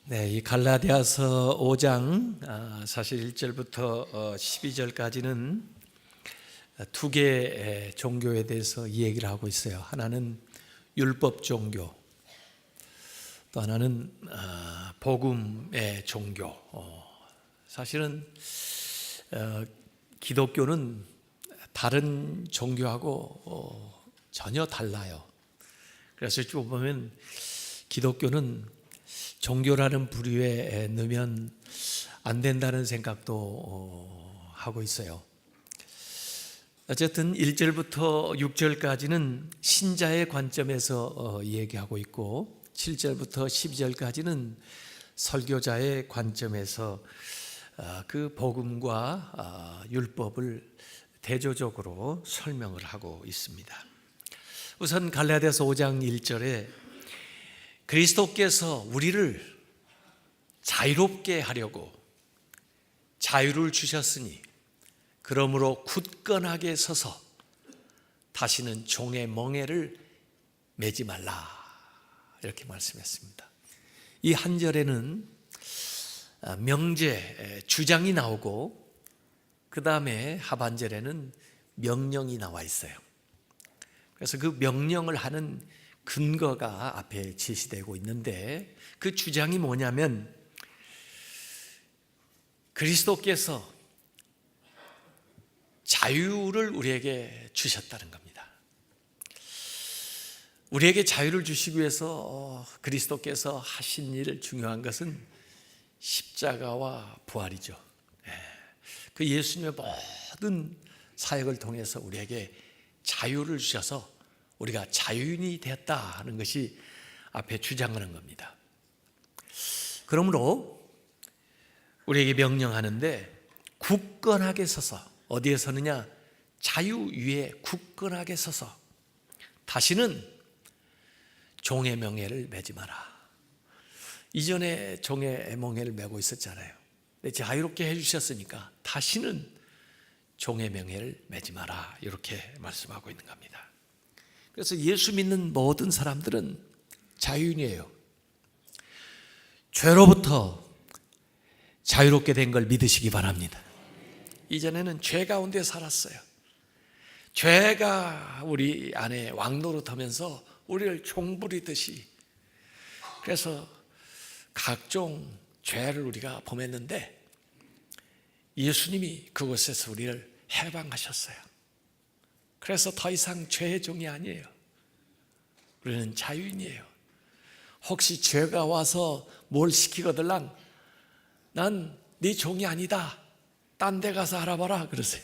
네, 이 갈라디아서 5장 사실 1절부터 12절까지는 두 개의 종교에 대해서 이 얘기를 하고 있어요. 하나는 율법 종교, 또 하나는 복음의 종교. 사실은 기독교는 다른 종교하고 전혀 달라요. 그래서 쭉 보면 기독교는 종교라는 부류에 넣으면 안 된다는 생각도 하고 있어요. 어쨌든 1절부터 6절까지는 신자의 관점에서 얘기하고 있고 7절부터 12절까지는 설교자의 관점에서 그 복음과 율법을 대조적으로 설명을 하고 있습니다. 우선 갈라디아서 5장 1절에 그리스도께서 우리를 자유롭게 하려고 자유를 주셨으니 그러므로 굳건하게 서서 다시는 종의 멍에를 매지 말라, 이렇게 말씀했습니다. 이 한 절에는 명제, 주장이 나오고 그 다음에 하반절에는 명령이 나와 있어요. 그래서 그 명령을 하는 근거가 앞에 제시되고 있는데 그 주장이 뭐냐면 그리스도께서 자유를 우리에게 주셨다는 겁니다. 우리에게 자유를 주시기 위해서 그리스도께서 하신 일 중요한 것은 십자가와 부활이죠. 그 예수님의 모든 사역을 통해서 우리에게 자유를 주셔서 우리가 자유인이 되었다 하는 것이 앞에 주장하는 겁니다. 그러므로 우리에게 명령하는데 굳건하게 서서, 어디에 서느냐? 자유 위에 굳건하게 서서 다시는 종의 명예를 매지 마라. 이전에 종의 멍에를 메고 있었잖아요. 근데 자유롭게 해주셨으니까 다시는 종의 명예를 매지 마라, 이렇게 말씀하고 있는 겁니다. 그래서 예수 믿는 모든 사람들은 자유인이에요. 죄로부터 자유롭게 된 걸 믿으시기 바랍니다. 이전에는 죄 가운데 살았어요. 죄가 우리 안에 왕노릇하면서 우리를 종부리듯이, 그래서 각종 죄를 우리가 범했는데 예수님이 그곳에서 우리를 해방하셨어요. 그래서 더 이상 죄의 종이 아니에요. 우리는 자유인이에요. 혹시 죄가 와서 뭘 시키거들랑 난 네 종이 아니다, 딴 데 가서 알아봐라, 그러세요.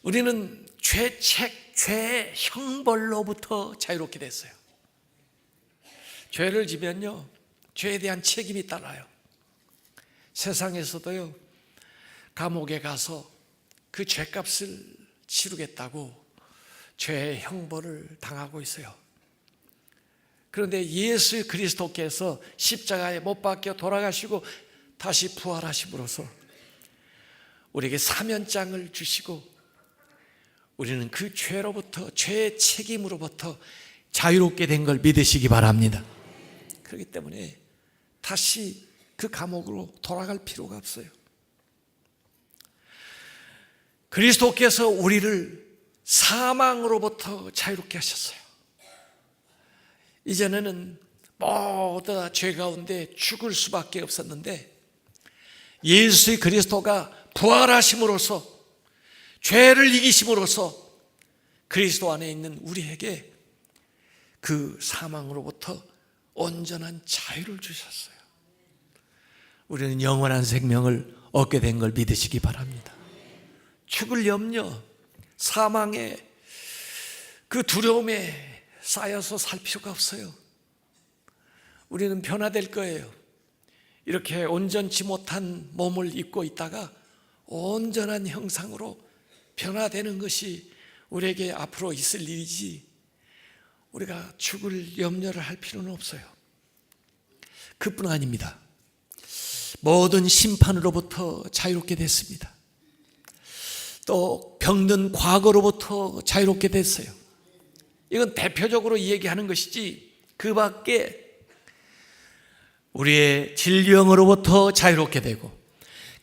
우리는 죄책, 죄의 형벌로부터 자유롭게 됐어요. 죄를 지면요, 죄에 대한 책임이 따라요. 세상에서도요, 감옥에 가서 그 죄값을 치르겠다고 죄의 형벌을 당하고 있어요. 그런데 예수 그리스도께서 십자가에 못 박혀 돌아가시고 다시 부활하심으로써 우리에게 사면장을 주시고 우리는 그 죄로부터, 죄의 책임으로부터 자유롭게 된 걸 믿으시기 바랍니다. 그렇기 때문에 다시 그 감옥으로 돌아갈 필요가 없어요. 그리스도께서 우리를 사망으로부터 자유롭게 하셨어요. 이전에는 모두 다 죄 가운데 죽을 수밖에 없었는데 예수 그리스도가 부활하심으로써, 죄를 이기심으로써 그리스도 안에 있는 우리에게 그 사망으로부터 온전한 자유를 주셨어요. 우리는 영원한 생명을 얻게 된 걸 믿으시기 바랍니다. 죽을 염려, 사망의 그 두려움에 쌓여서 살 필요가 없어요. 우리는 변화될 거예요. 이렇게 온전치 못한 몸을 입고 있다가 온전한 형상으로 변화되는 것이 우리에게 앞으로 있을 일이지, 우리가 죽을 염려를 할 필요는 없어요. 그뿐 아닙니다. 모든 심판으로부터 자유롭게 됐습니다. 또 병든 과거로부터 자유롭게 됐어요. 이건 대표적으로 얘기하는 것이지 그 밖에 우리의 질병으로부터 자유롭게 되고,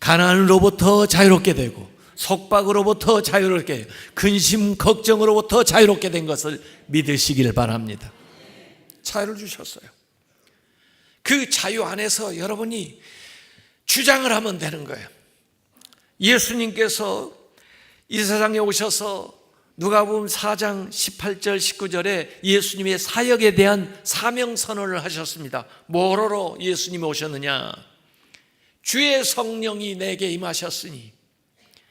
가난으로부터 자유롭게 되고, 속박으로부터 자유롭게 되고, 근심 걱정으로부터 자유롭게 된 것을 믿으시길 바랍니다. 자유를 주셨어요. 그 자유 안에서 여러분이 주장을 하면 되는 거예요. 예수님께서 이 세상에 오셔서 누가복음 4장 18절 19절에 예수님의 사역에 대한 사명 선언을 하셨습니다. 뭐로 예수님이 오셨느냐? 주의 성령이 내게 임하셨으니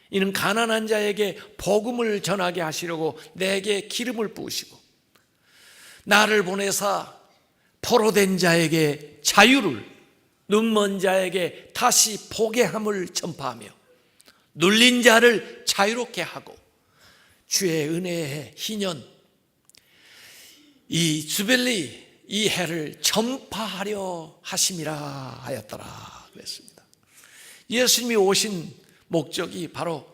이는 가난한 자에게 복음을 전하게 하시려고 내게 기름을 부으시고 나를 보내사 포로된 자에게 자유를, 눈먼 자에게 다시 보게 함을 전파하며 눌린 자를 자유롭게 하고 주의 은혜의 희년, 이 주빌리, 이 해를 전파하려 하심이라 하였더라 그랬습니다. 예수님이 오신 목적이 바로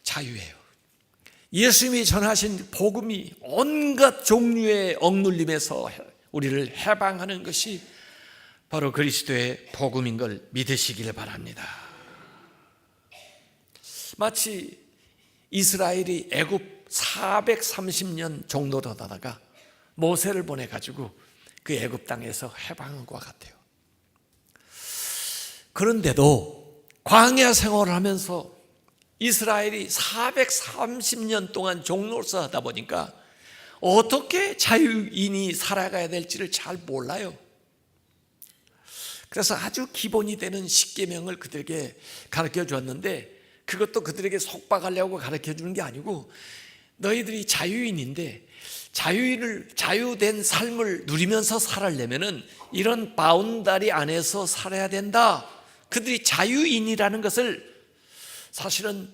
자유예요. 예수님이 전하신 복음이 온갖 종류의 억눌림에서 우리를 해방하는 것이 바로 그리스도의 복음인 걸 믿으시길 바랍니다. 마치 이스라엘이 애굽 430년 종노릇하다가 모세를 보내가지고 그 애굽 땅에서 해방한 것과 같아요. 그런데도 광야 생활을 하면서 이스라엘이 430년 동안 종노릇을 하다 보니까 어떻게 자유인이 살아가야 될지를 잘 몰라요. 그래서 아주 기본이 되는 십계명을 그들에게 가르쳐 주었는데, 그것도 그들에게 속박하려고 가르쳐 주는 게 아니고, 너희들이 자유인인데 자유된 삶을 누리면서 살아려면은 이런 바운다리 안에서 살아야 된다. 그들이 자유인이라는 것을 사실은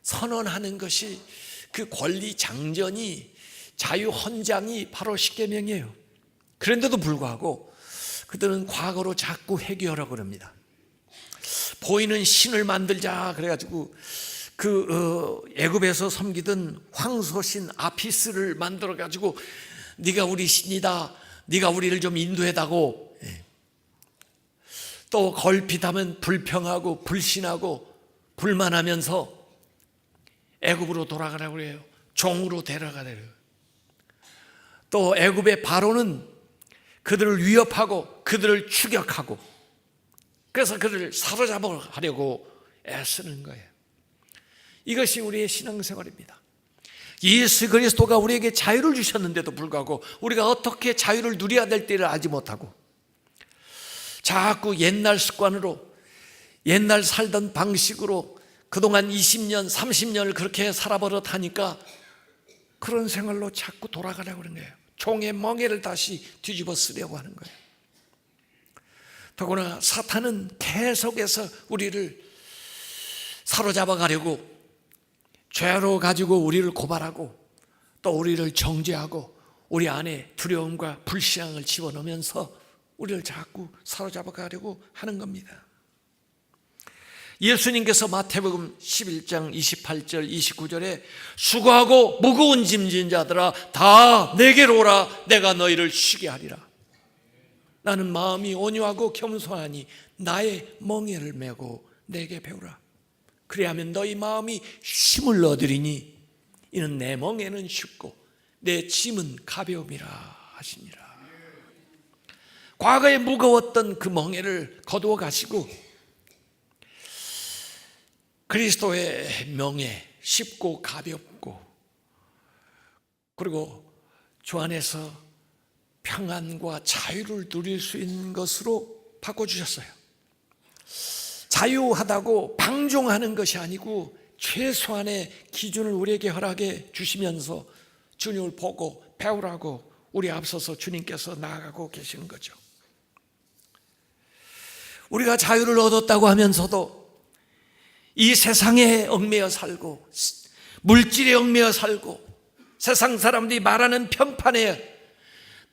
선언하는 것이, 그 권리 장전이, 자유 헌장이 바로 십계명이에요. 그런데도 불구하고 그들은 과거로 자꾸 회귀하라고 그럽니다. 보이는 신을 만들자 그래가지고 애굽에서 섬기던 황소신 아피스를 만들어가지고 네가 우리 신이다, 네가 우리를 좀 인도해다고, 또 걸핏하면 불평하고 불신하고 불만하면서 애굽으로 돌아가라고 그래요. 종으로 데려가래요. 또 애굽의 바로는 그들을 위협하고 그들을 추격하고, 그래서 그들을 사로잡으려고 애쓰는 거예요. 이것이 우리의 신앙생활입니다. 예수 그리스도가 우리에게 자유를 주셨는데도 불구하고 우리가 어떻게 자유를 누려야 될 때를 알지 못하고 자꾸 옛날 습관으로, 옛날 살던 방식으로 그동안 20년, 30년을 그렇게 살아버릇하니까 그런 생활로 자꾸 돌아가려고 하는 거예요. 종의 멍에를 다시 뒤집어 쓰려고 하는 거예요. 더구나 사탄은 계속해서 우리를 사로잡아 가려고 죄로 가지고 우리를 고발하고 또 우리를 정죄하고 우리 안에 두려움과 불신앙을 집어넣으면서 우리를 자꾸 사로잡아 가려고 하는 겁니다. 예수님께서 마태복음 11장 28절 29절에 수고하고 무거운 짐진 자들아 다 내게로 오라, 내가 너희를 쉬게 하리라. 나는 마음이 온유하고 겸손하니 나의 멍에를 메고 내게 배우라. 그리하면 너희 마음이 쉼을 얻으리니 이는 내 멍에는 쉽고 내 짐은 가벼움이라 하시니라. 과거에 무거웠던 그 멍에를 거두어 가시고 그리스도의 명예, 쉽고 가볍고, 그리고 주 안에서 평안과 자유를 누릴 수 있는 것으로 바꿔주셨어요. 자유하다고 방종하는 것이 아니고 최소한의 기준을 우리에게 허락해 주시면서 주님을 보고 배우라고 우리 앞서서 주님께서 나아가고 계시는 거죠. 우리가 자유를 얻었다고 하면서도 이 세상에 얽매여 살고 물질에 얽매여 살고 세상 사람들이 말하는 편판에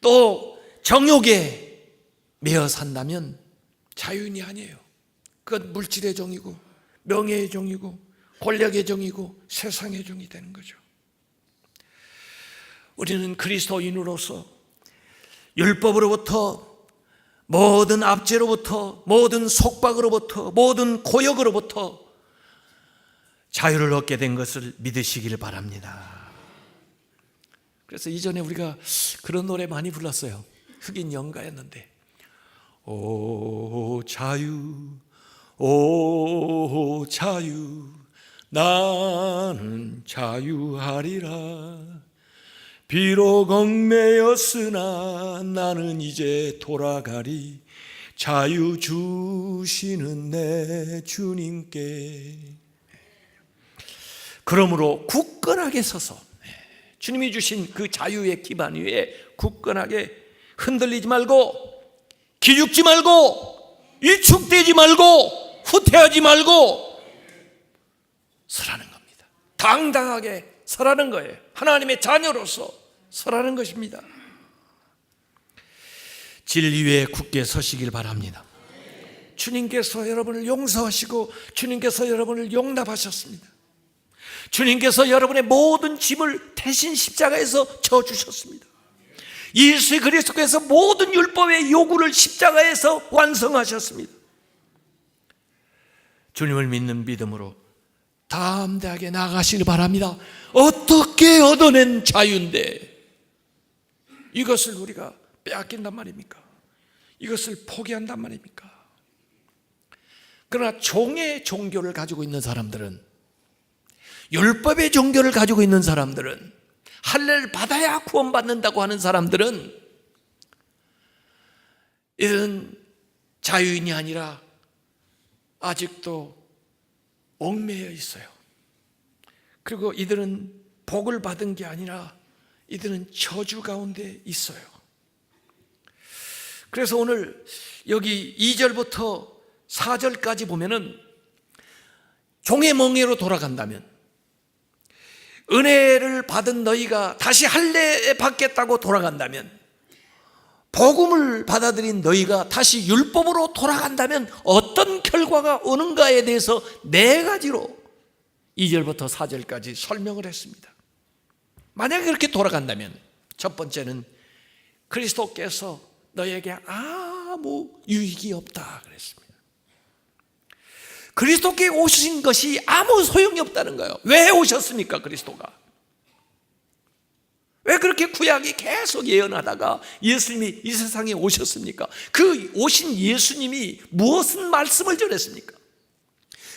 또 정욕에 매여 산다면 자유인이 아니에요. 그건 물질의 종이고 명예의 종이고 권력의 종이고 세상의 종이 되는 거죠. 우리는 그리스도인으로서 율법으로부터 모든 압제로부터, 모든 속박으로부터, 모든 고역으로부터 자유를 얻게 된 것을 믿으시길 바랍니다. 그래서 이전에 우리가 그런 노래 많이 불렀어요. 흑인 연가였는데, 오 자유, 오 자유, 나는 자유하리라. 비록 얽매였으나 나는 이제 돌아가리. 자유 주시는 내 주님께. 그러므로 굳건하게 서서 주님이 주신 그 자유의 기반 위에 굳건하게 흔들리지 말고, 기죽지 말고, 위축되지 말고, 후퇴하지 말고 서라는 겁니다. 당당하게 서라는 거예요. 하나님의 자녀로서 서라는 것입니다. 진리 위에 굳게 서시길 바랍니다. 주님께서 여러분을 용서하시고 주님께서 여러분을 용납하셨습니다. 주님께서 여러분의 모든 짐을 대신 십자가에서 져주셨습니다. 예수 그리스도께서 모든 율법의 요구를 십자가에서 완성하셨습니다. 주님을 믿는 믿음으로 담대하게 나아가시길 바랍니다. 어떻게 얻어낸 자유인데 이것을 우리가 빼앗긴단 말입니까? 이것을 포기한단 말입니까? 그러나 종의 종교를 가지고 있는 사람들은, 율법의 종교를 가지고 있는 사람들은, 할례를 받아야 구원받는다고 하는 사람들은 이런 자유인이 아니라 아직도 얽매여 있어요. 그리고 이들은 복을 받은 게 아니라 이들은 저주 가운데 있어요. 그래서 오늘 여기 2절부터 4절까지 보면은 종의 멍에로 돌아간다면, 은혜를 받은 너희가 다시 할례 받겠다고 돌아간다면, 복음을 받아들인 너희가 다시 율법으로 돌아간다면 어떤 결과가 오는가에 대해서 4가지로 2절부터 4절까지 설명을 했습니다. 만약에 그렇게 돌아간다면, 첫 번째는 그리스도께서 너에게 아무 유익이 없다 그랬습니다. 그리스도께 오신 것이 아무 소용이 없다는 거예요. 왜 오셨습니까? 그리스도가 왜 그렇게 구약이 계속 예언하다가 예수님이 이 세상에 오셨습니까? 그 오신 예수님이 무엇은 말씀을 전했습니까?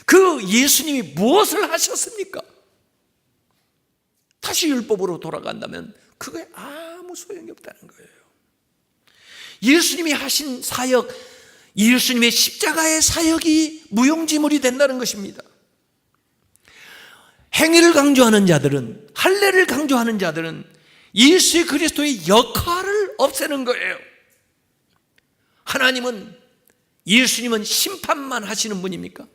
그 예수님이 무엇을 하셨습니까? 다시 율법으로 돌아간다면 그게 아무 소용이 없다는 거예요. 예수님이 하신 사역, 예수님의 십자가의 사역이 무용지물이 된다는 것입니다. 행위를 강조하는 자들은, 할례를 강조하는 자들은 예수 그리스도의 역할을 없애는 거예요. 하나님은, 예수님은 심판만 하시는 분입니까?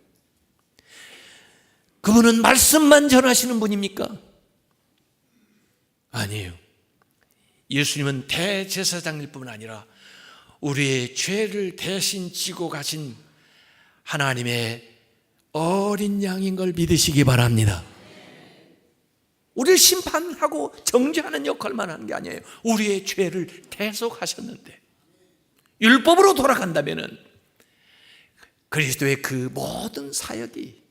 그분은 말씀만 전하시는 분입니까? 아니에요. 예수님은 대제사장일 뿐만 아니라 우리의 죄를 대신 지고 가신 하나님의 어린 양인 걸 믿으시기 바랍니다. 우리를 심판하고 정죄하는 역할만 하는 게 아니에요. 우리의 죄를 대속하셨는데, 율법으로 돌아간다면 그리스도의 그 모든 사역이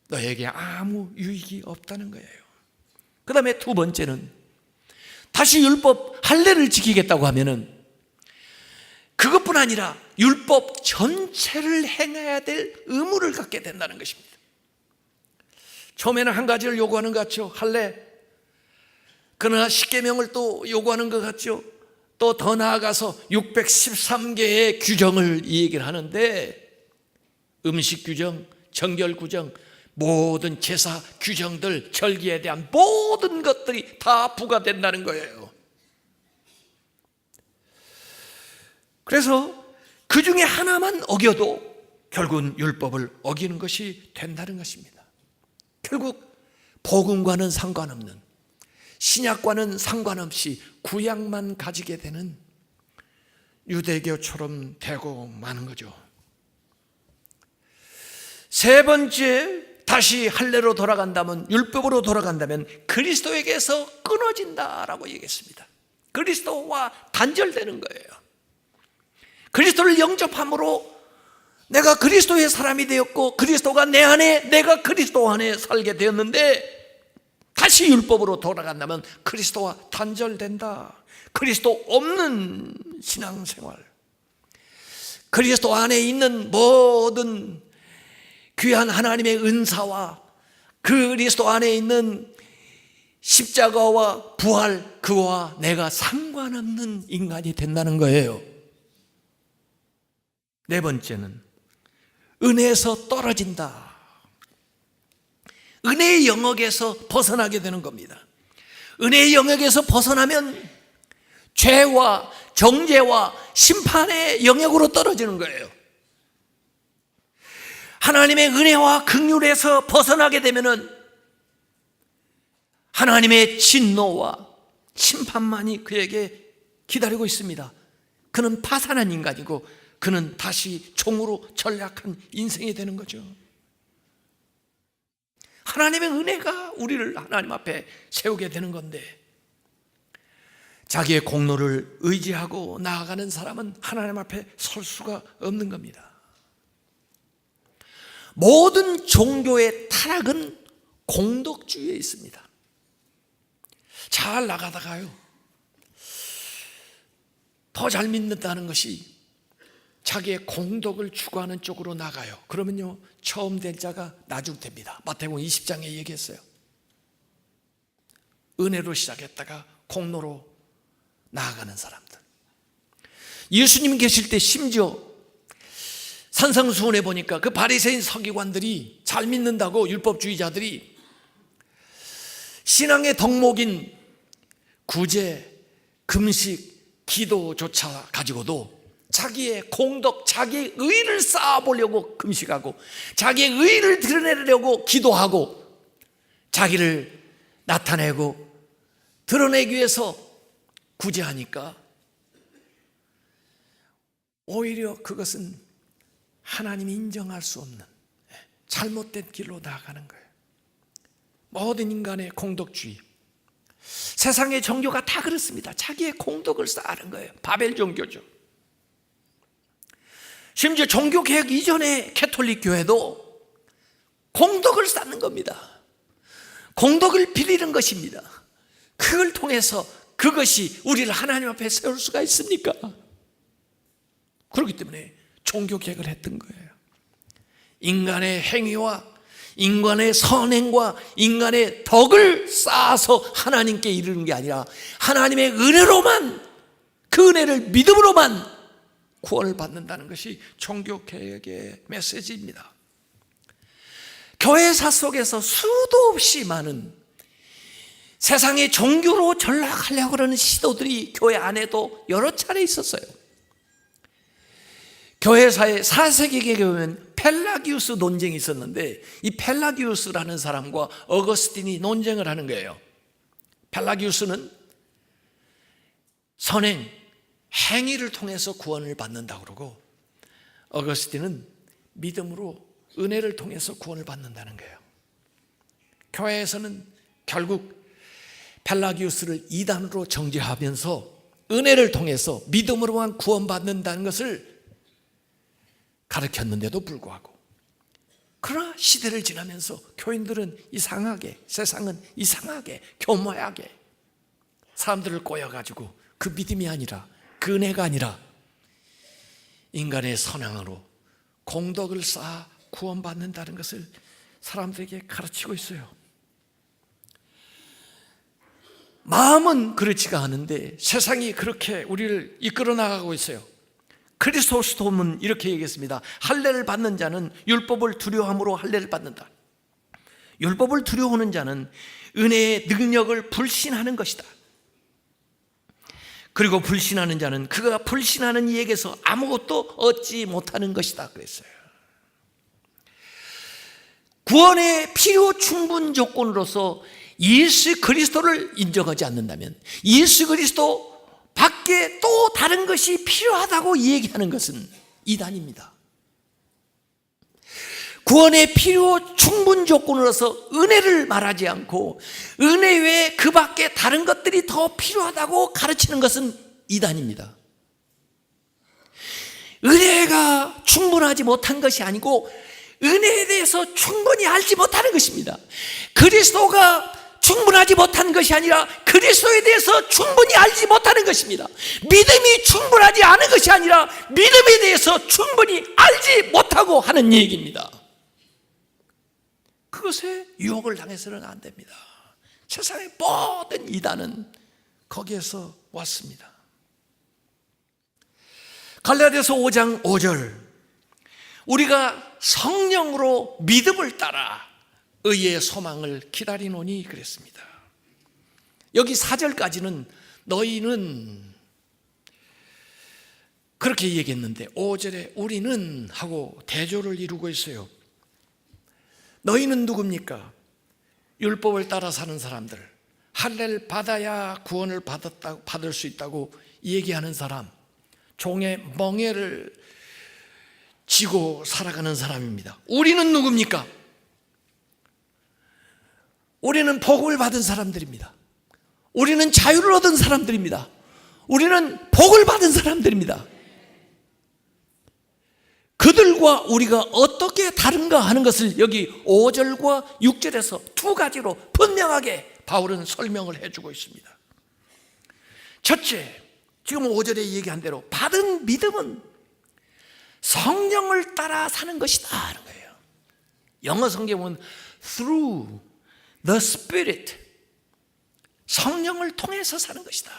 너에게 아무 유익이 없다는 거예요. 그 다음에 두 번째는, 다시 율법 할례를 지키겠다고 하면은 그것뿐 아니라 율법 전체를 행해야 될 의무를 갖게 된다는 것입니다. 처음에는 한 가지를 요구하는 것 같죠, 할례. 그러나 십계명을 또 요구하는 것 같죠. 또 더 나아가서 613개의 규정을 이 얘기를 하는데, 음식 규정, 정결 규정, 모든 제사 규정들, 절기에 대한 모든 것들이 다 부과된다는 거예요. 그래서 그 중에 하나만 어겨도 결국은 율법을 어기는 것이 된다는 것입니다. 결국 복음과는 상관없는, 신약과는 상관없이 구약만 가지게 되는 유대교처럼 되고 마는 거죠. 세 번째, 다시 할례로 돌아간다면, 율법으로 돌아간다면 그리스도에게서 끊어진다라고 얘기했습니다. 그리스도와 단절되는 거예요. 그리스도를 영접함으로 내가 그리스도의 사람이 되었고 그리스도가 내 안에, 내가 그리스도 안에 살게 되었는데 다시 율법으로 돌아간다면 그리스도와 단절된다. 그리스도 없는 신앙생활, 그리스도 안에 있는 모든 귀한 하나님의 은사와 그리스도 안에 있는 십자가와 부활, 그와 내가 상관없는 인간이 된다는 거예요. 네 번째는 은혜에서 떨어진다. 은혜의 영역에서 벗어나게 되는 겁니다. 은혜의 영역에서 벗어나면 죄와 정죄와 심판의 영역으로 떨어지는 거예요. 하나님의 은혜와 긍휼에서 벗어나게 되면은 하나님의 진노와 심판만이 그에게 기다리고 있습니다. 그는 파산한 인간이고 그는 다시 종으로 전락한 인생이 되는 거죠. 하나님의 은혜가 우리를 하나님 앞에 세우게 되는 건데, 자기의 공로를 의지하고 나아가는 사람은 하나님 앞에 설 수가 없는 겁니다. 모든 종교의 타락은 공덕주의에 있습니다. 잘 나가다가요, 더 잘 믿는다는 것이 자기의 공덕을 추구하는 쪽으로 나가요. 그러면요, 처음 될 자가 나중됩니다. 마태복음 20장에 얘기했어요. 은혜로 시작했다가 공로로 나아가는 사람들. 예수님 계실 때 심지어 산상수훈에 보니까 그 바리새인 서기관들이, 잘 믿는다고 율법주의자들이 신앙의 덕목인 구제, 금식, 기도조차 가지고도 자기의 공덕, 자기의 의를 쌓아보려고 금식하고 자기의 의를 드러내려고 기도하고 자기를 나타내고 드러내기 위해서 구제하니까 오히려 그것은 하나님이 인정할 수 없는 잘못된 길로 나아가는 거예요. 모든 인간의 공덕주의, 세상의 종교가 다 그렇습니다. 자기의 공덕을 쌓는 거예요. 바벨 종교죠. 심지어 종교개혁 이전의 캐톨릭 교회도 공덕을 쌓는 겁니다. 공덕을 빌리는 것입니다. 그걸 통해서 그것이 우리를 하나님 앞에 세울 수가 있습니까? 그렇기 때문에 종교개혁을 했던 거예요. 인간의 행위와 인간의 선행과 인간의 덕을 쌓아서 하나님께 이르는 게 아니라 하나님의 은혜로만, 그 은혜를 믿음으로만 구원을 받는다는 것이 종교개혁의 메시지입니다. 교회사 속에서 수도 없이 많은 세상의 종교로 전락하려고 하는 시도들이 교회 안에도 여러 차례 있었어요. 교회사의 4세기에 보면 펠라기우스 논쟁이 있었는데, 이 펠라기우스라는 사람과 어거스틴이 논쟁을 하는 거예요. 펠라기우스는 선행, 행위를 통해서 구원을 받는다고 그러고, 어거스틴은 믿음으로 은혜를 통해서 구원을 받는다는 거예요. 교회에서는 결국 펠라기우스를 이단으로 정죄하면서 은혜를 통해서 믿음으로만 구원받는다는 것을 가르쳤는데도 불구하고, 그러나 시대를 지나면서 교인들은 이상하게, 세상은 이상하게, 교묘하게 사람들을 꼬여가지고 그 믿음이 아니라, 그 은혜가 아니라 인간의 선행으로 공덕을 쌓아 구원받는다는 것을 사람들에게 가르치고 있어요. 마음은 그렇지가 않은데 세상이 그렇게 우리를 이끌어 나가고 있어요. 크리스토스톰은 이렇게 얘기했습니다. 할례를 받는 자는 율법을 두려워함으로 할례를 받는다. 율법을 두려워하는 자는 은혜의 능력을 불신하는 것이다. 그리고 불신하는 자는 그가 불신하는 이에게서 아무것도 얻지 못하는 것이다 그랬어요. 구원의 필요 충분 조건으로서 예수 그리스도를 인정하지 않는다면, 예수 그리스도 밖에 또 다른 것이 필요하다고 얘기하는 것은 이단입니다. 구원의 필요 충분 조건으로서 은혜를 말하지 않고 은혜 외에 그 밖에 다른 것들이 더 필요하다고 가르치는 것은 이단입니다. 충분하지 못한 것이 아니고 은혜에 대해서 충분히 알지 못하는 것입니다. 그리스도가 충분하지 못한 것이 아니라 그리스도에 대해서 충분히 알지 못하는 것입니다. 믿음이 충분하지 않은 것이 아니라 믿음에 대해서 충분히 알지 못하고 하는 얘기입니다. 그것에 유혹을 당해서는 안 됩니다. 세상의 모든 이단은 거기에서 왔습니다. 갈라디아서 5장 5절, 우리가 성령으로 믿음을 따라 의의 소망을 기다리노니 그랬습니다. 여기 4절까지는 너희는 그렇게 얘기했는데 5절에 우리는 하고 대조를 이루고 있어요. 너희는 누굽니까? 율법을 따라 사는 사람들, 할례를 받아야 구원을 받을 수 있다고 얘기하는 사람, 종의 멍에를 지고 살아가는 사람입니다. 우리는 누굽니까? 우리는 복을 받은 사람들입니다. 우리는 자유를 얻은 사람들입니다. 우리는 복을 받은 사람들입니다. 그들과 우리가 어떻게 다른가 하는 것을 여기 5절과 6절에서 두 가지로 분명하게 바울은 설명을 해주고 있습니다. 첫째, 지금 5절에 얘기한 대로 받은 믿음은 성령을 따라 사는 것이다 하는 거예요. 영어 성경은 through the Spirit, 성령을 통해서 사는 것이다.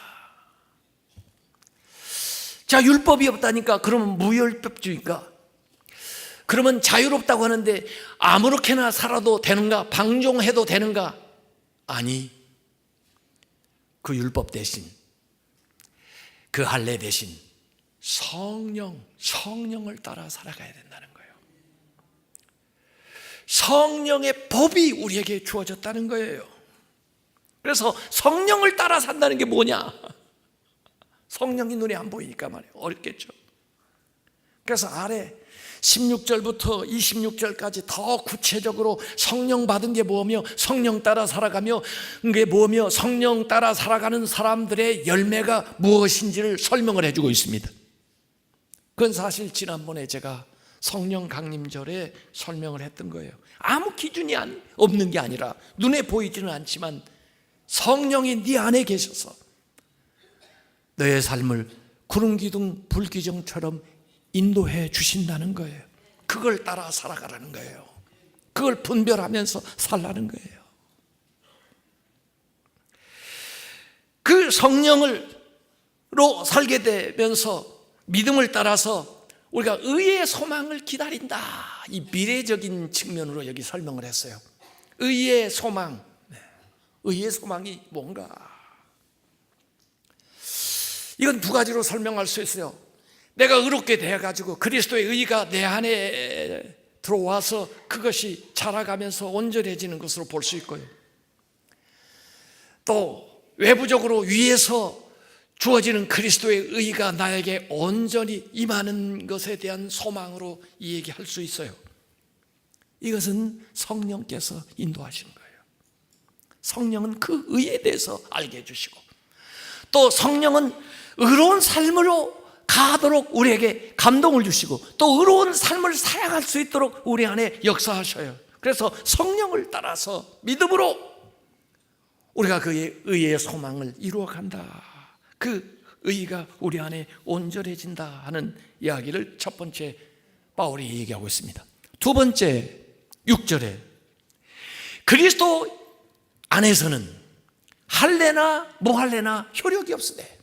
자, 율법이 없다니까 그러면 무율법주의인가? 그러면 자유롭다고 하는데 아무렇게나 살아도 되는가? 방종해도 되는가? 아니, 그 율법 대신, 그 할례 대신 성령을 따라 살아가야 된다는 거예요. 성령의 법이 우리에게 주어졌다는 거예요. 그래서 성령을 따라 산다는 게 뭐냐? 성령이 눈에 안 보이니까 말이에요. 어렵겠죠. 그래서 아래 16절부터 26절까지 더 구체적으로 성령 받은 게 뭐며, 성령 따라 살아가며 그게 뭐며, 성령 따라 살아가는 사람들의 열매가 무엇인지를 설명을 해주고 있습니다. 그건 사실 지난번에 제가 성령 강림절에 설명을 했던 거예요. 아무 기준이 없는 게 아니라 눈에 보이지는 않지만 성령이 네 안에 계셔서 너의 삶을 구름기둥 불기둥처럼 인도해 주신다는 거예요. 그걸 따라 살아가라는 거예요. 그걸 분별하면서 살라는 거예요. 그 성령으로 살게 되면서 믿음을 따라서 우리가 의의 소망을 기다린다. 이 미래적인 측면으로 여기 설명을 했어요. 의의 소망. 의의 소망이 뭔가? 이건 두 가지로 설명할 수 있어요. 내가 의롭게 되어가지고 그리스도의 의가 내 안에 들어와서 그것이 자라가면서 온전해지는 것으로 볼 수 있고요. 또 외부적으로 위에서 주어지는 그리스도의 의가 나에게 온전히 임하는 것에 대한 소망으로 이 얘기할 수 있어요. 이것은 성령께서 인도하시는 거예요. 성령은 그 의에 대해서 알게 해주시고, 또 성령은 의로운 삶으로 가도록 우리에게 감동을 주시고, 또 의로운 삶을 살아갈 수 있도록 우리 안에 역사하셔요. 그래서 성령을 따라서 믿음으로 우리가 그의 의의 소망을 이루어간다. 그 의가 우리 안에 온전해진다 하는 이야기를 첫 번째 바울이 얘기하고 있습니다. 두 번째 6절에 그리스도 안에서는 할례나 무할례나 효력이 없으되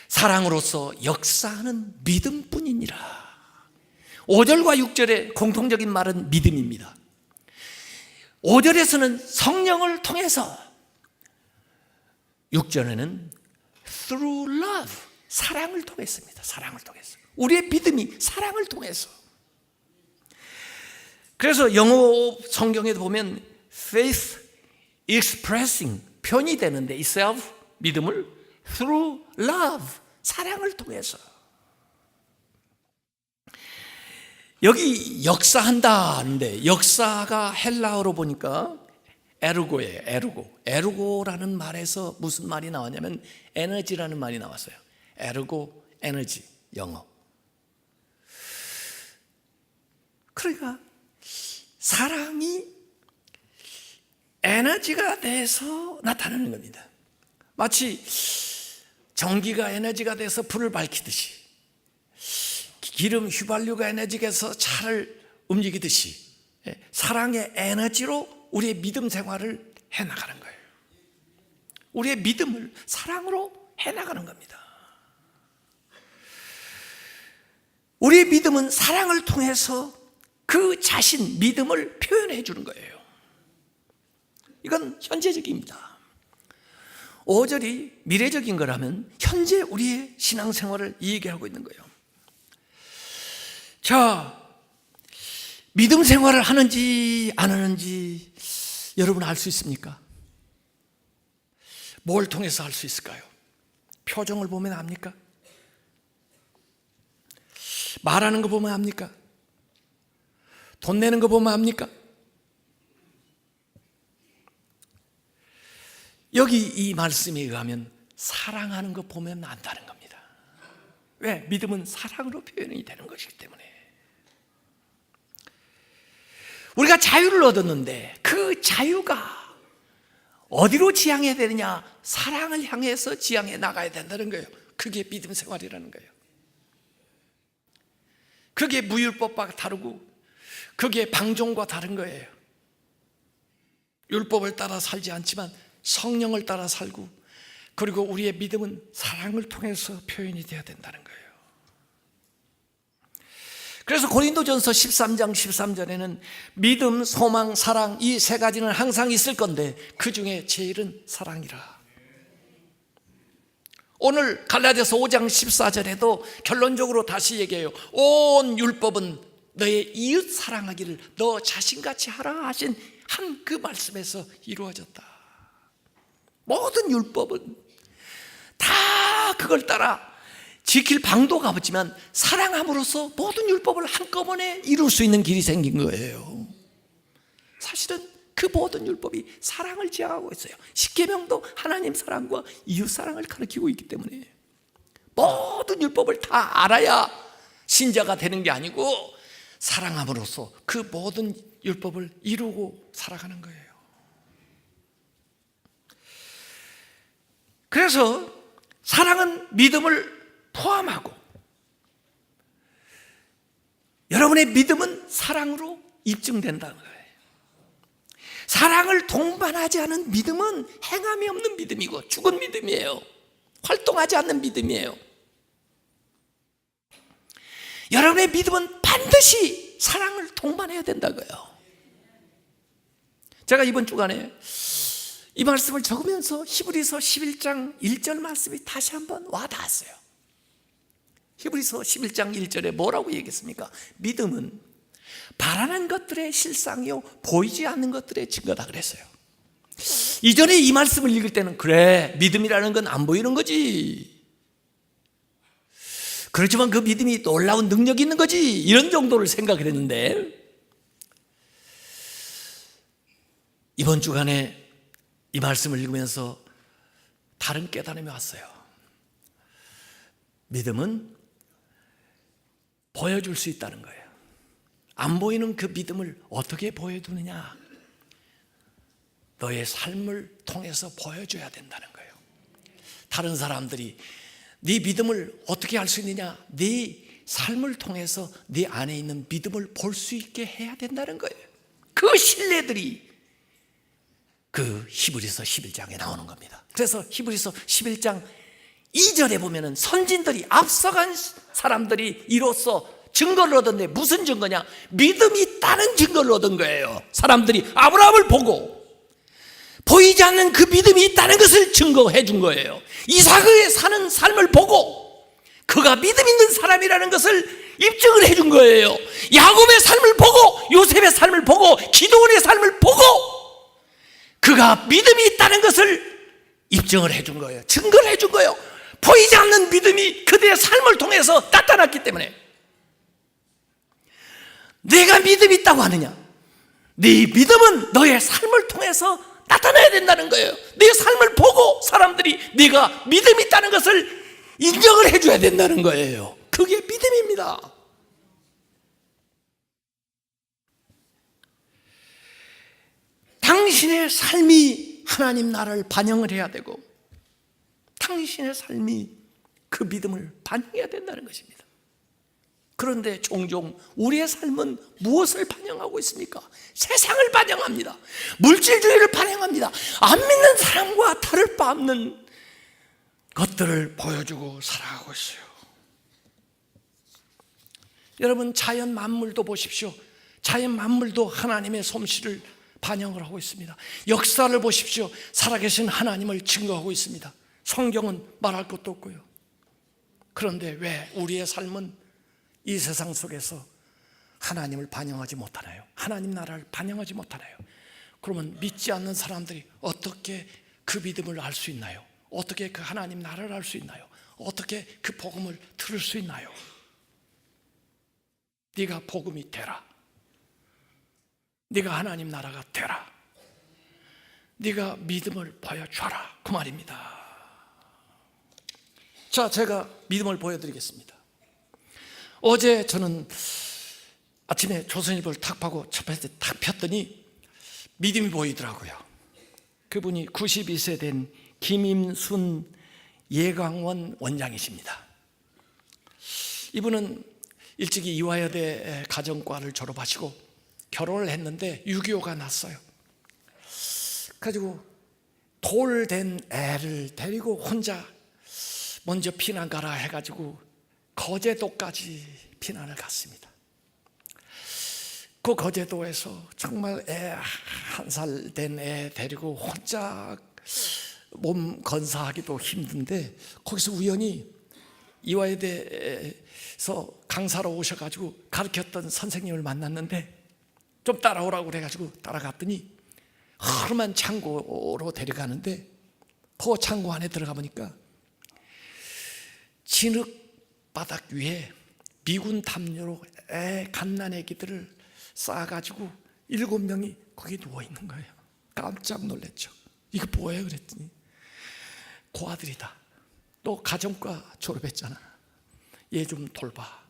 사랑으로서 역사하는 믿음뿐이니라. 5절과 6절의 공통적인 말은 믿음입니다. 5절에서는 성령을 통해서, 6절에는 through love, 사랑을 통했습니다. 사랑을 통해서. 우리의 믿음이 사랑을 통해서. 그래서 영어 성경에도 보면 faith expressing, 표현이 되는데 itself, 믿음을 through love, 사랑을 통해서. 여기 역사한다 하는데 역사가 헬라어로 보니까 에르고예요. 에르고라는 말에서 무슨 말이 나왔냐면 에너지라는 말이 나왔어요. 에르고, 에너지, 영어. 그러니까 사랑이 에너지가 돼서 나타나는 겁니다. 마치 전기가 에너지가 돼서 불을 밝히듯이, 기름 휘발유가 에너지가 돼서 차를 움직이듯이 사랑의 에너지로 우리의 믿음 생활을 해나가는 거예요. 우리의 믿음을 사랑으로 해나가는 겁니다. 우리의 믿음은 사랑을 통해서 그 자신, 믿음을 표현해 주는 거예요. 이건 현재적입니다. 5절이 미래적인 거라면 현재 우리의 신앙생활을 얘기하고 있는 거예요. 자, 믿음 생활을 하는지 안 하는지 여러분 알 수 있습니까? 뭘 통해서 알 수 있을까요? 표정을 보면 압니까? 말하는 거 보면 압니까? 돈 내는 거 보면 압니까? 여기 이 말씀에 의하면 사랑하는 거 보면 안다는 겁니다. 왜? 믿음은 사랑으로 표현이 되는 것이기 때문에. 우리가 자유를 얻었는데 그 자유가 어디로 지향해야 되느냐? 사랑을 향해서 지향해 나가야 된다는 거예요. 그게 믿음 생활이라는 거예요. 그게 무율법과 다르고 그게 방종과 다른 거예요. 율법을 따라 살지 않지만 성령을 따라 살고, 그리고 우리의 믿음은 사랑을 통해서 표현이 되어야 된다는 거예요. 그래서 고린도전서 13장 13절에는 믿음, 소망, 사랑, 이 세 가지는 항상 있을 건데 그 중에 제일은 사랑이라. 오늘 갈라디아서 5장 14절에도 결론적으로 다시 얘기해요. 온 율법은 너의 이웃 사랑하기를 너 자신같이 하라 하신 한 그 말씀에서 이루어졌다. 모든 율법은 다 그걸 따라 지킬 방도가 없지만 사랑함으로써 모든 율법을 한꺼번에 이룰 수 있는 길이 생긴 거예요. 사실은 그 모든 율법이 사랑을 지향하고 있어요. 십계명도 하나님 사랑과 이웃 사랑을 가르치고 있기 때문에 모든 율법을 다 알아야 신자가 되는 게 아니고 사랑함으로써 그 모든 율법을 이루고 살아가는 거예요. 그래서 사랑은 믿음을 포함하고, 여러분의 믿음은 사랑으로 입증된다는 거예요. 사랑을 동반하지 않은 믿음은 행함이 없는 믿음이고 죽은 믿음이에요. 활동하지 않는 믿음이에요. 여러분의 믿음은 반드시 사랑을 동반해야 된다고요. 제가 이번 주간에 이 말씀을 적으면서 히브리서 11장 1절 말씀이 다시 한번 와닿았어요. 히브리서 11장 1절에 뭐라고 얘기했습니까? 믿음은 바라는 것들의 실상이요 보이지 않는 것들의 증거다 그랬어요. 이전에 이 말씀을 읽을 때는 그래, 믿음이라는 건 안 보이는 거지, 그렇지만 그 믿음이 놀라운 능력이 있는 거지, 이런 정도를 생각을 했는데 이번 주간에 이 말씀을 읽으면서 다른 깨달음이 왔어요. 믿음은 보여줄 수 있다는 거예요. 안 보이는 그 믿음을 어떻게 보여주느냐? 너의 삶을 통해서 보여줘야 된다는 거예요. 다른 사람들이 네 믿음을 어떻게 알 수 있느냐? 네 삶을 통해서 네 안에 있는 믿음을 볼 수 있게 해야 된다는 거예요. 그 신뢰들이 그 히브리서 11장에 나오는 겁니다. 그래서 히브리서 11장 2절에 보면은 선진들이, 앞서간 사람들이 이로써 증거를 얻었는데 무슨 증거냐? 믿음이 있다는 증거를 얻은 거예요. 사람들이 아브라함을 보고 보이지 않는 그 믿음이 있다는 것을 증거해 준 거예요. 이삭의 사는 삶을 보고 그가 믿음 있는 사람이라는 것을 입증을 해 준 거예요. 야곱의 삶을 보고, 요셉의 삶을 보고, 기도원의 삶을 보고 그가 믿음이 있다는 것을 입증을 해 준 거예요. 증거를 해 준 거예요. 보이지 않는 믿음이 그들의 삶을 통해서 나타났기 때문에. 내가 믿음이 있다고 하느냐? 네 믿음은 너의 삶을 통해서 나타나야 된다는 거예요. 네 삶을 보고 사람들이 네가 믿음이 있다는 것을 인정을 해줘야 된다는 거예요. 그게 믿음입니다. 당신의 삶이 하나님 나라를 반영을 해야 되고 당신의 삶이 그 믿음을 반영해야 된다는 것입니다. 그런데 종종 우리의 삶은 무엇을 반영하고 있습니까? 세상을 반영합니다. 물질주의를 반영합니다. 안 믿는 사람과 다를 바 없는 것들을 보여주고 살아가고 있어요. 여러분, 자연 만물도 보십시오. 자연 만물도 하나님의 솜씨를 반영을 하고 있습니다. 역사를 보십시오. 살아계신 하나님을 증거하고 있습니다. 성경은 말할 것도 없고요. 그런데 왜 우리의 삶은 이 세상 속에서 하나님을 반영하지 못하나요? 하나님 나라를 반영하지 못하나요? 그러면 믿지 않는 사람들이 어떻게 그 믿음을 알 수 있나요? 어떻게 그 하나님 나라를 알 수 있나요? 어떻게 그 복음을 들을 수 있나요? 네가 복음이 되라. 네가 하나님 나라가 되라. 네가 믿음을 보여줘라. 그 말입니다. 자, 제가 믿음을 보여드리겠습니다. 어제 저는 아침에 조선일보를 탁 파고 첫 번째 탁 폈더니 믿음이 보이더라고요. 그분이 92세 된 김임순 예강원 원장이십니다. 이분은 일찍이 이화여대 가정과를 졸업하시고 결혼을 했는데 6.25가 났어요. 그래가지고 돌 된 애를 데리고 혼자 먼저 피난 가라 해가지고 거제도까지 피난을 갔습니다. 그 거제도에서 정말 애 1살 된 애 데리고 혼자 몸 건사하기도 힘든데 거기서 우연히 이화여대에서 강사로 오셔가지고 가르쳤던 선생님을 만났는데 좀 따라오라고 그래가지고 따라갔더니 허름한 창고로 데려가는데 그 창고 안에 들어가 보니까 진흙 바닥 위에 미군 담요로 갓난아기들을 쌓아가지고 7명이 거기 누워있는 거예요. 깜짝 놀랐죠. 이거 뭐예요? 그랬더니 고아들이다. 너 가정과 졸업했잖아. 얘 좀 돌봐.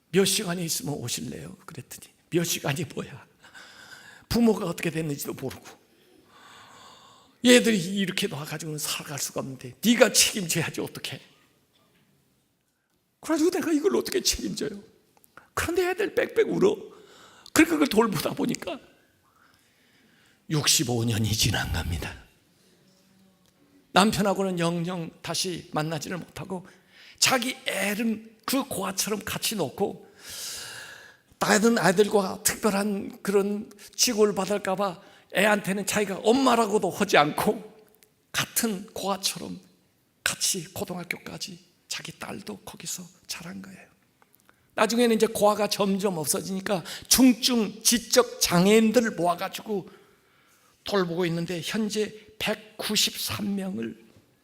몇 시간이 있으면 오실래요? 그랬더니 몇 시간이 뭐야? 부모가 어떻게 됐는지도 모르고 얘들이 이렇게 놔가지고는 살아갈 수가 없는데 네가 책임져야지 어떡해. 그래가지고 내가 이걸 어떻게 책임져요? 그런데 애들 빽빽 울어. 그러니까 그걸 돌보다 보니까 65년이 지난 겁니다. 남편하고는 영영 다시 만나지를 못하고 자기 애는 그 고아처럼 같이 놓고 다른 아이들과 특별한 그런 취급을 받을까 봐 애한테는 자기가 엄마라고도 하지 않고 같은 고아처럼 같이 고등학교까지 자기 딸도 거기서 자란 거예요. 나중에는 이제 고아가 점점 없어지니까 중증 지적 장애인들을 모아가지고 돌보고 있는데 현재 193명을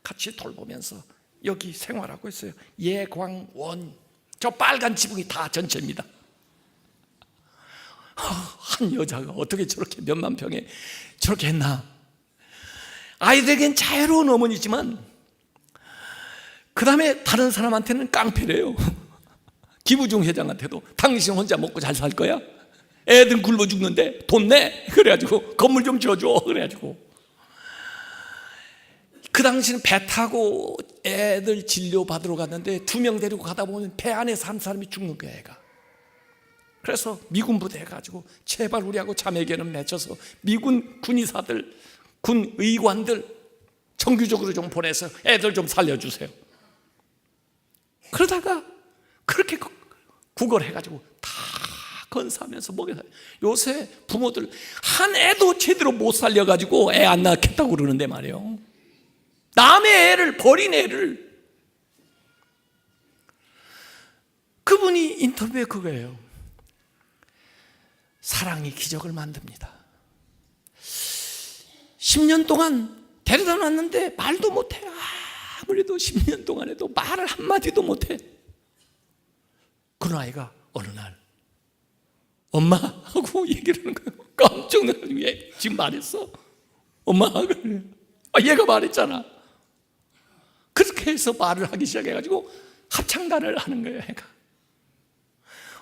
같이 돌보면서 여기 생활하고 있어요. 예광원. 저 빨간 지붕이 다 전체입니다. 한 여자가 어떻게 저렇게 몇만 평에 저렇게 했나. 아이들에겐 자유로운 어머니지만 그 다음에 다른 사람한테는 깡패래요. 김우중 회장한테도 당신 혼자 먹고 잘 살 거야? 애들 굶어 죽는데 돈 내? 그래가지고 건물 좀 지어줘. 그래가지고 그 당시는 배 타고 애들 진료 받으러 갔는데 2명 데리고 가다 보면 배 안에서 한 사람이 죽는 거야, 애가. 그래서 미군 부대에 가지고 제발 우리하고 자매견을 맺혀서 미군 군의사들, 군 의관들 정규적으로 좀 보내서 애들 좀 살려주세요. 그러다가 그렇게 구걸해가지고 다 건사하면서 먹여 살려. 요새 부모들 한 애도 제대로 못 살려가지고 애 안 낳겠다고 그러는데 말이에요. 남의 애를, 버린 애를. 그분이 인터뷰에 그거예요. 사랑이 기적을 만듭니다. 10년 동안 데려다 놨는데 말도 못해. 아무래도 10년 동안 해도 말을 한마디도 못해. 그런 아이가 어느 날 엄마 하고 얘기를 하는 거예요. 깜짝 놀라가지고 얘 지금 말했어? 엄마 그래. 얘가 말했잖아. 그렇게 해서 말을 하기 시작해가지고 합창단을 하는 거예요. 애가.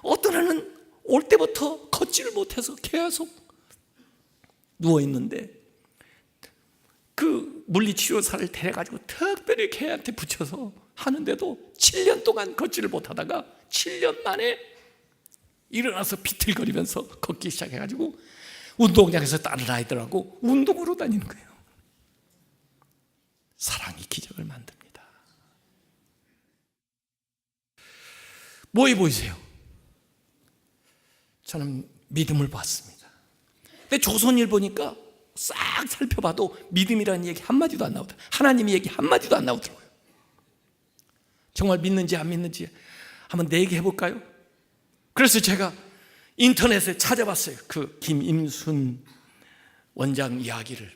어떤 애는 올 때부터 걷지를 못해서 계속 누워있는데 그 물리치료사를 데려가지고 특별히 걔한테 붙여서 하는데도 7년 동안 걷지를 못하다가 7년 만에 일어나서 비틀거리면서 걷기 시작해가지고 운동장에서 다른 아이들하고 운동으로 다니는 거예요. 사랑이 기적을 만듭니다. 뭐해 보이세요? 저는 믿음을 봤습니다. 근데 조선일 보니까 싹 살펴봐도 믿음이라는 얘기 한마디도 안 나오더라고요. 하나님 얘기 한마디도 안 나오더라고요. 정말 믿는지 안 믿는지 한번 내 얘기 해볼까요? 그래서 제가 인터넷에 찾아봤어요. 그 김임순 원장 이야기를.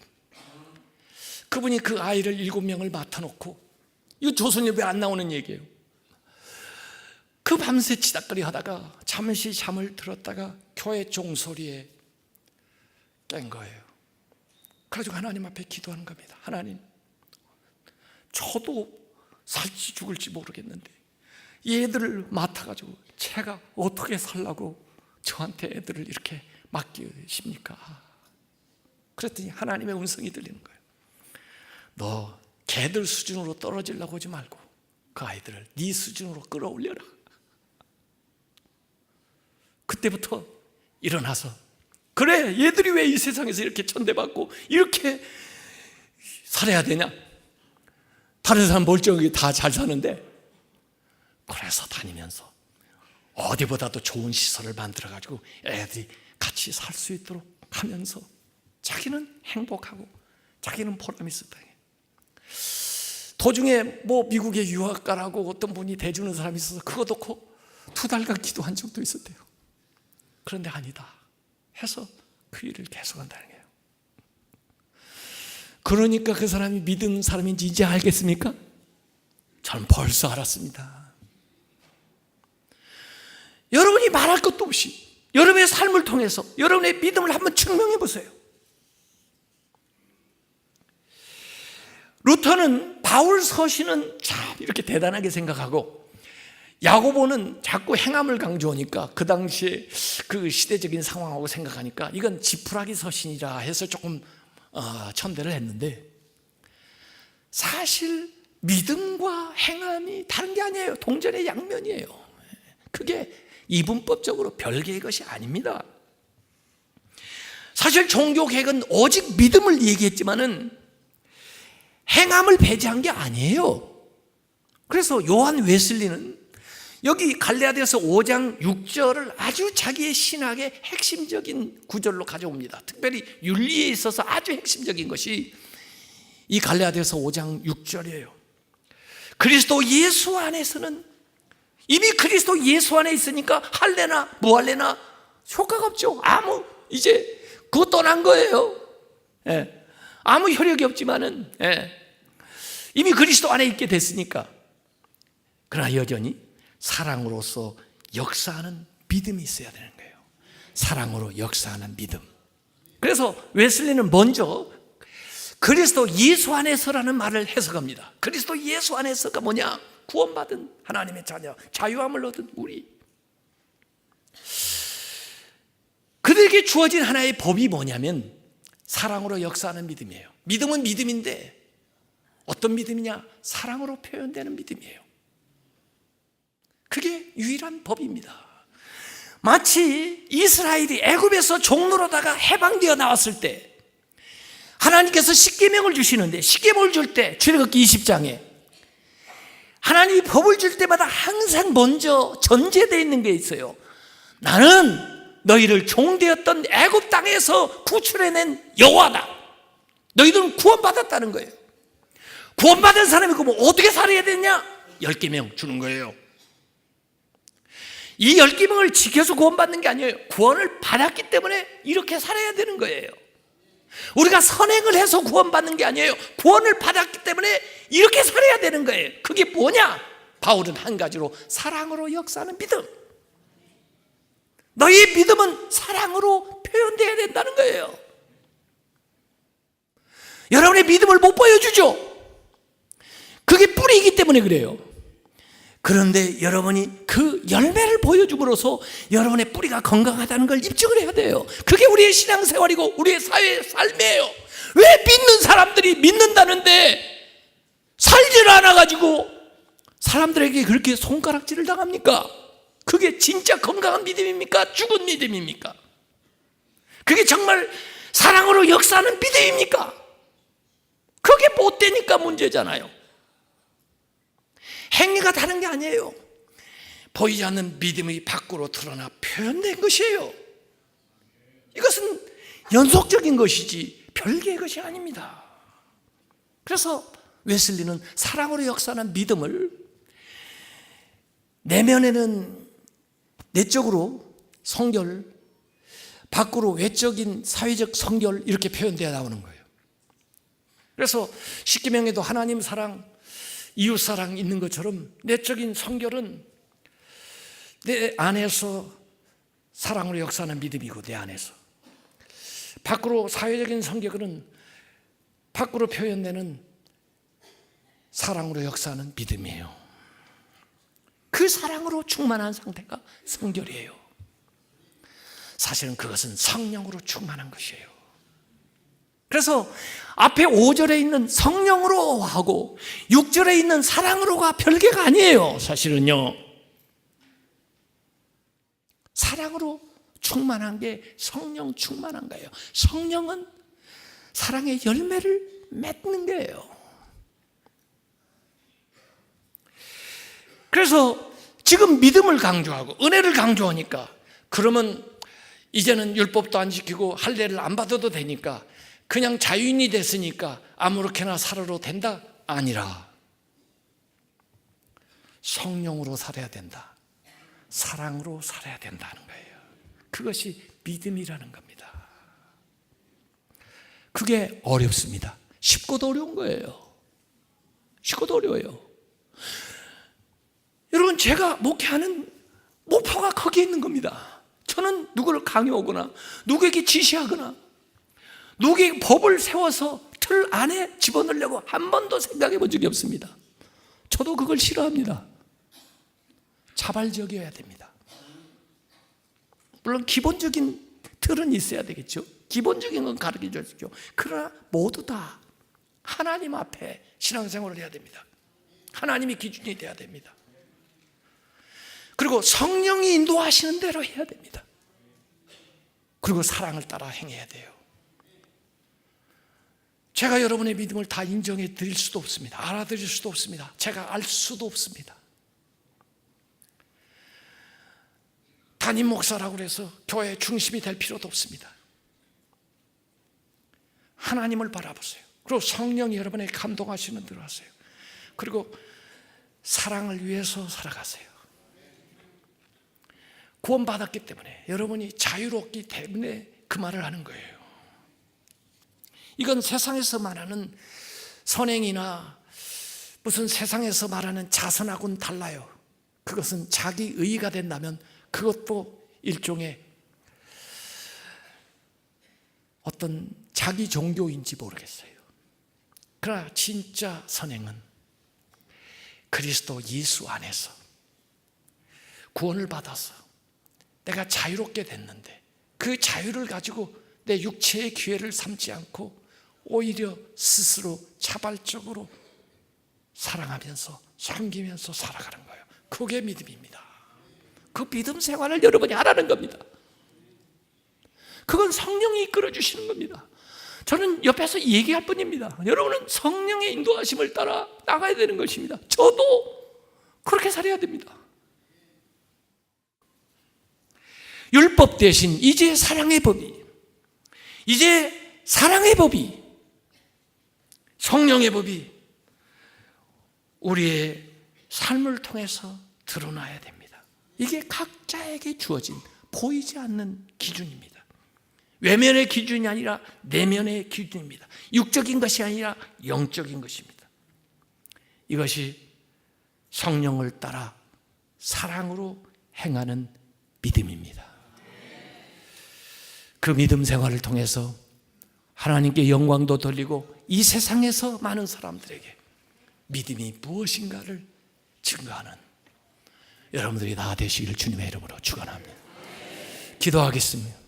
그분이 그 아이를 7명을 맡아놓고, 이거 조선일보에 안 나오는 얘기예요. 그 밤새 치닥거리 하다가 잠시 잠을 들었다가 교회 종소리에 깬 거예요. 그래가지고 하나님 앞에 기도하는 겁니다. 하나님, 저도 살지 죽을지 모르겠는데 이 애들을 맡아가지고 제가 어떻게 살라고 저한테 애들을 이렇게 맡기십니까? 그랬더니 하나님의 음성이 들리는 거예요. 너 걔들 수준으로 떨어지려고 하지 말고 그 아이들을 네 수준으로 끌어올려라. 그때부터 일어나서, 그래, 얘들이 왜 이 세상에서 이렇게 천대받고 이렇게 살아야 되냐? 다른 사람 멀쩡하게 다 잘 사는데. 그래서 다니면서 어디보다도 좋은 시설을 만들어가지고 애들이 같이 살 수 있도록 하면서 자기는 행복하고 자기는 보람 있었다. 도중에 뭐 미국에 유학가라고 어떤 분이 대주는 사람이 있어서 그거 놓고 2달간 기도한 적도 있었대요. 그런데 아니다 해서 그 일을 계속한다는 거예요. 그러니까 그 사람이 믿은 사람인지 이제 알겠습니까? 저는 벌써 알았습니다. 여러분이 말할 것도 없이 여러분의 삶을 통해서 여러분의 믿음을 한번 증명해 보세요. 루터는 바울 서신은 참 이렇게 대단하게 생각하고, 야고보는 자꾸 행함을 강조하니까 그 당시에 그 시대적인 상황하고 생각하니까 이건 지푸라기 서신이라 해서 조금 첨대를 했는데, 사실 믿음과 행함이 다른 게 아니에요. 동전의 양면이에요. 그게 이분법적으로 별개의 것이 아닙니다. 사실 종교개혁은 오직 믿음을 얘기했지만은 행함을 배제한 게 아니에요. 그래서 요한 웨슬리는 여기 갈라디아서 5장 6절을 아주 자기의 신학의 핵심적인 구절로 가져옵니다. 특별히 윤리에 있어서 아주 핵심적인 것이 이 갈라디아서 5장 6절이에요. 그리스도 예수 안에서는, 이미 그리스도 예수 안에 있으니까 할래나 무할래나 효과가 없죠. 이제 그거 떠난 거예요. 예. 아무 효력이 없지만은, 이미 그리스도 안에 있게 됐으니까. 그러나 여전히 사랑으로서 역사하는 믿음이 있어야 되는 거예요. 사랑으로 역사하는 믿음. 그래서 웨슬리는 먼저 그리스도 예수 안에서라는 말을 해석합니다. 그리스도 예수 안에서가 뭐냐? 구원받은 하나님의 자녀, 자유함을 얻은 우리. 그들에게 주어진 하나의 법이 뭐냐면 사랑으로 역사하는 믿음이에요. 믿음은 믿음인데 어떤 믿음이냐? 사랑으로 표현되는 믿음이에요. 그게 유일한 법입니다. 마치 이스라엘이 애굽에서 종로로다가 해방되어 나왔을 때 하나님께서 십계명을 주시는데, 십계명을 줄 때 출애굽기 20장에 하나님이 법을 줄 때마다 항상 먼저 전제되어 있는 게 있어요. 나는 너희를 종되었던 애굽 땅에서 구출해낸 여호와다. 너희들은 구원받았다는 거예요. 구원받은 사람이 그럼 어떻게 살아야 되냐? 10계명 주는 거예요. 이 10계명을 지켜서 구원받는 게 아니에요. 구원을 받았기 때문에 이렇게 살아야 되는 거예요. 우리가 선행을 해서 구원받는 게 아니에요. 구원을 받았기 때문에 이렇게 살아야 되는 거예요. 그게 뭐냐? 바울은 한 가지로 사랑으로 역사하는 믿음. 너희의 믿음은 사랑으로 표현되어야 된다는 거예요. 여러분의 믿음을 못 보여주죠. 그게 뿌리이기 때문에 그래요. 그런데 여러분이 그 열매를 보여줌으로써 여러분의 뿌리가 건강하다는 걸 입증을 해야 돼요. 그게 우리의 신앙생활이고 우리의 사회의 삶이에요. 왜 믿는 사람들이 믿는다는데 살지를 않아가지고 사람들에게 그렇게 손가락질을 당합니까? 그게 진짜 건강한 믿음입니까? 죽은 믿음입니까? 그게 정말 사랑으로 역사하는 믿음입니까? 그게 못 되니까 문제잖아요. 행위가 다른 게 아니에요. 보이지 않는 믿음이 밖으로 드러나 표현된 것이에요. 이것은 연속적인 것이지 별개의 것이 아닙니다. 그래서 웨슬리는 사랑으로 역사하는 믿음을 내면에는 내적으로 성결, 밖으로 외적인 사회적 성결 이렇게 표현되어 나오는 거예요. 그래서 십계명에도 하나님 사랑, 이웃 사랑 있는 것처럼 내적인 성결은 내 안에서 사랑으로 역사하는 믿음이고 내 안에서 밖으로 사회적인 성결은 밖으로 표현되는 사랑으로 역사하는 믿음이에요. 그 사랑으로 충만한 상태가 성결이에요. 사실은 그것은 성령으로 충만한 것이에요. 그래서 앞에 5절에 있는 성령으로 하고 6절에 있는 사랑으로가 별개가 아니에요. 사실은요, 사랑으로 충만한 게 성령 충만한 거예요. 성령은 사랑의 열매를 맺는 거예요. 그래서 지금 믿음을 강조하고 은혜를 강조하니까 그러면 이제는 율법도 안 지키고 할례를 안 받아도 되니까 그냥 자유인이 됐으니까 아무렇게나 살아도 된다? 아니라 성령으로 살아야 된다. 사랑으로 살아야 된다는 거예요. 그것이 믿음이라는 겁니다. 그게 어렵습니다. 쉽고도 어려운 거예요. 쉽고도 어려워요. 여러분, 제가 목회하는 목표가 거기에 있는 겁니다. 저는 누구를 강요하거나 누구에게 지시하거나 누구에게 법을 세워서 틀 안에 집어넣으려고 한 번도 생각해 본 적이 없습니다. 저도 그걸 싫어합니다. 자발적이어야 됩니다. 물론 기본적인 틀은 있어야 되겠죠. 기본적인 건 가르쳐 주십시오. 그러나 모두 다 하나님 앞에 신앙생활을 해야 됩니다. 하나님이 기준이 돼야 됩니다. 그리고 성령이 인도하시는 대로 해야 됩니다. 그리고 사랑을 따라 행해야 돼요. 제가 여러분의 믿음을 다 인정해 드릴 수도 없습니다. 알아드릴 수도 없습니다. 제가 알 수도 없습니다. 담임 목사라고 해서 교회의 중심이 될 필요도 없습니다. 하나님을 바라보세요. 그리고 성령이 여러분에게 감동하시는 대로 하세요. 그리고 사랑을 위해서 살아가세요. 구원받았기 때문에, 여러분이 자유롭기 때문에 그 말을 하는 거예요. 이건 세상에서 말하는 선행이나 무슨 세상에서 말하는 자선하고는 달라요. 그것은 자기 의의가 된다면 그것도 일종의 어떤 자기 종교인지 모르겠어요. 그러나 진짜 선행은 그리스도 예수 안에서 구원을 받아서 내가 자유롭게 됐는데 그 자유를 가지고 내 육체의 기회를 삼지 않고 오히려 스스로 자발적으로 사랑하면서 섬기면서 살아가는 거예요. 그게 믿음입니다. 그 믿음 생활을 여러분이 하라는 겁니다. 그건 성령이 이끌어 주시는 겁니다. 저는 옆에서 얘기할 뿐입니다. 여러분은 성령의 인도하심을 따라 나가야 되는 것입니다. 저도 그렇게 살아야 됩니다. 율법 대신 이제 사랑의 법이, 이제 사랑의 법이, 성령의 법이 우리의 삶을 통해서 드러나야 됩니다. 이게 각자에게 주어진 보이지 않는 기준입니다. 외면의 기준이 아니라 내면의 기준입니다. 육적인 것이 아니라 영적인 것입니다. 이것이 성령을 따라 사랑으로 행하는 믿음입니다. 그 믿음 생활을 통해서 하나님께 영광도 돌리고 이 세상에서 많은 사람들에게 믿음이 무엇인가를 증거하는 여러분들이 다 되시기를 주님의 이름으로 축원합니다. 기도하겠습니다.